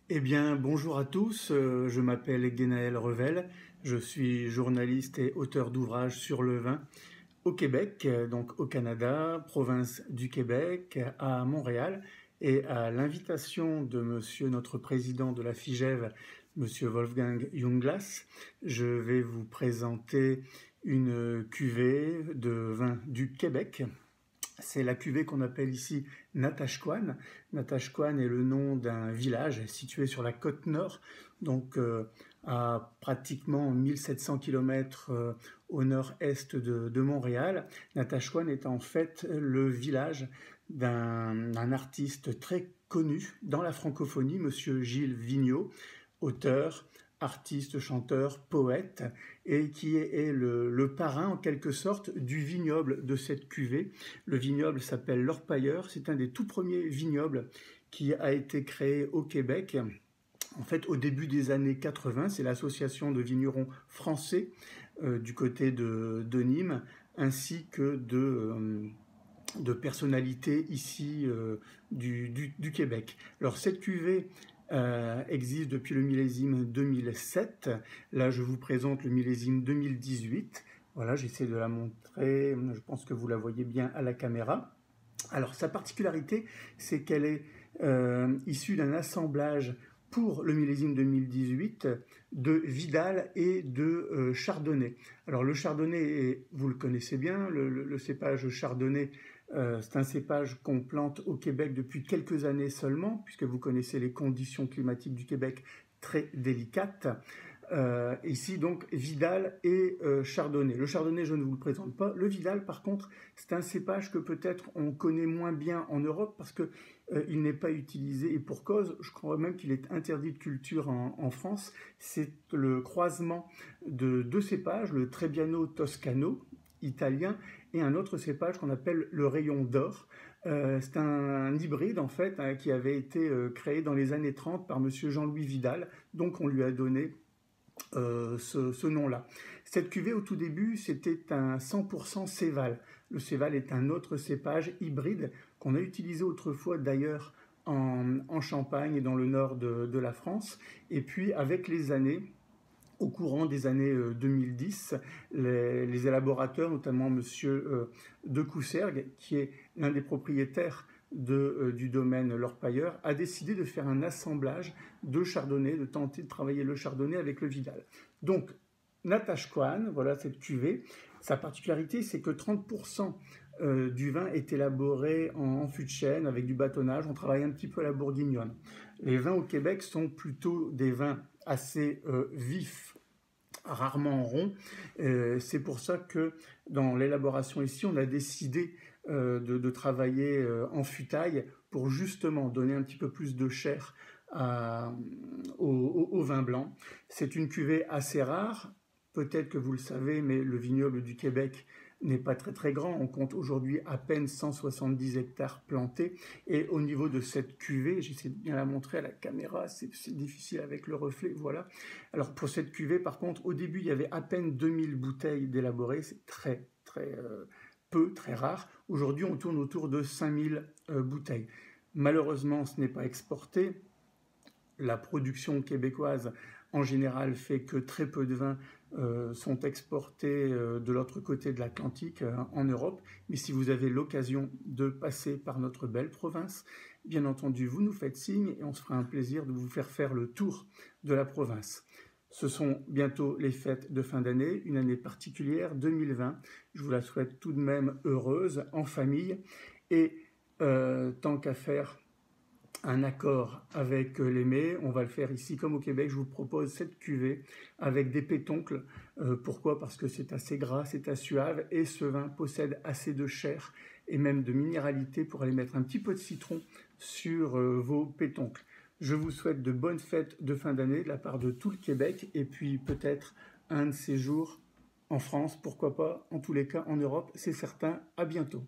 Eh bien, bonjour à tous, je m'appelle Guénaël Revel, je suis journaliste et auteur d'ouvrages sur le vin au Québec, donc au Canada, province du Québec, à Montréal, et à l'invitation de monsieur notre président de la FIGEV, monsieur Wolfgang Junglas, je vais vous présenter une cuvée de vin du Québec. C'est la cuvée qu'on appelle ici Natashquan. Natashquan est le nom d'un village situé sur la côte nord, donc à pratiquement 1700 km au nord-est de Montréal. Natashquan est en fait le village d'un artiste très connu dans la francophonie, monsieur Gilles Vigneault, auteur, artiste, chanteur, poète, et qui est le parrain en quelque sorte du vignoble de cette cuvée. Le vignoble s'appelle l'Orpailleur, c'est un des tout premiers vignobles qui a été créé au Québec. En fait, au début des années 80, c'est l'association de vignerons français du côté de Nîmes, ainsi que de personnalités ici du Québec. Alors cette cuvée existe depuis le millésime 2007. Là, je vous présente le millésime 2018. Voilà, j'essaie de la montrer. Je pense que vous la voyez bien à la caméra. Alors, sa particularité, c'est qu'elle est issue d'un assemblage pour le millésime 2018 de Vidal et de Chardonnay. Alors, le Chardonnay, vous le connaissez bien, le cépage Chardonnay, c'est un cépage qu'on plante au Québec depuis quelques années seulement, puisque vous connaissez les conditions climatiques du Québec très délicates. Ici donc Vidal et Chardonnay. Le Chardonnay, je ne vous le présente pas. Le Vidal, par contre, c'est un cépage que peut-être on connaît moins bien en Europe parce que il n'est pas utilisé, et pour cause. Je crois même qu'il est interdit de culture en France. C'est le croisement de deux cépages, le Trebbiano toscano italien et un autre cépage qu'on appelle le rayon d'or. C'est un hybride en fait qui avait été créé dans les années 30 par monsieur Jean-Louis Vidal, donc on lui a donné ce nom-là. Cette cuvée, au tout début, c'était un 100% Céval. Le Céval est un autre cépage hybride qu'on a utilisé autrefois d'ailleurs en Champagne et dans le nord de la France. Et puis, avec les années, au courant des années 2010, les élaborateurs, notamment monsieur de Coussergues, qui est l'un des propriétaires du domaine L'Orpailleur, a décidé de faire un assemblage de chardonnay, de tenter de travailler le chardonnay avec le Vidal. Donc, Natashquan, voilà cette cuvée. Sa particularité, c'est que 30% du vin est élaboré en fût de chêne avec du bâtonnage. On travaille un petit peu à la bourguignonne. Les vins au Québec sont plutôt des vins assez vifs, rarement ronds. C'est pour ça que dans l'élaboration ici, on a décidé de travailler en futaille pour justement donner un petit peu plus de chair au vin blanc. C'est une cuvée assez rare. Peut-être que vous le savez, mais le vignoble du Québec n'est pas très très grand. On compte aujourd'hui à peine 170 hectares plantés. Et au niveau de cette cuvée, j'essaie de bien la montrer à la caméra, c'est difficile avec le reflet, voilà. Alors pour cette cuvée, par contre, au début, il y avait à peine 2000 bouteilles d'élaborées. C'est très très peu, très rare. Aujourd'hui, on tourne autour de 5000 bouteilles. Malheureusement, ce n'est pas exporté. La production québécoise, en général, fait que très peu de vins sont exportés de l'autre côté de l'Atlantique, en Europe. Mais si vous avez l'occasion de passer par notre belle province, bien entendu, vous nous faites signe et on se fera un plaisir de vous faire le tour de la province. Ce sont bientôt les fêtes de fin d'année, une année particulière, 2020. Je vous la souhaite tout de même heureuse, en famille. Et tant qu'à faire un accord avec l'aimé, on va le faire ici comme au Québec. Je vous propose cette cuvée avec des pétoncles. Pourquoi? Parce que c'est assez gras, c'est assez suave et ce vin possède assez de chair et même de minéralité pour aller mettre un petit peu de citron sur vos pétoncles. Je vous souhaite de bonnes fêtes de fin d'année de la part de tout le Québec et puis peut-être un de ces jours en France, pourquoi pas, en tous les cas en Europe, c'est certain. À bientôt.